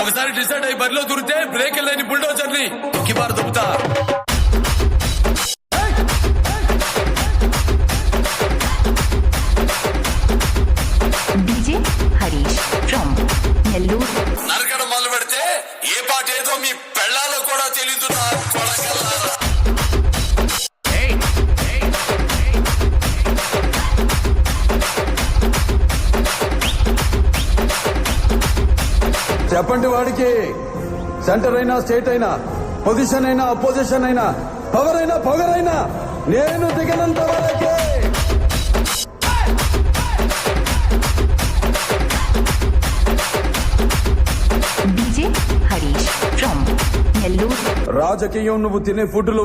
ఒకసారి డిసైడ్ అయ్యి బరిలో దూరితే బ్రేక్ లేని బుల్డోజర్ ని Kibar దుబ్బుతా. DJ Harish from Nellore. నరకడం మొదలు పెడితే ఏ పాట ఏదో మీ పెళ్ళాలో కూడా తెలీదు నా కొడకల్లారా. చెప్పండి వాడికి సెంటర్ అయినా స్టేట్ అయినా పొజిషన్ అయినా అపోజిషన్ అయినా పవర్ అయినా పొగరైనా నేను దిగనంత వరకే. DJ Harish from Nellore. రాజకీయం నువ్వు తినే ఫుడ్ లో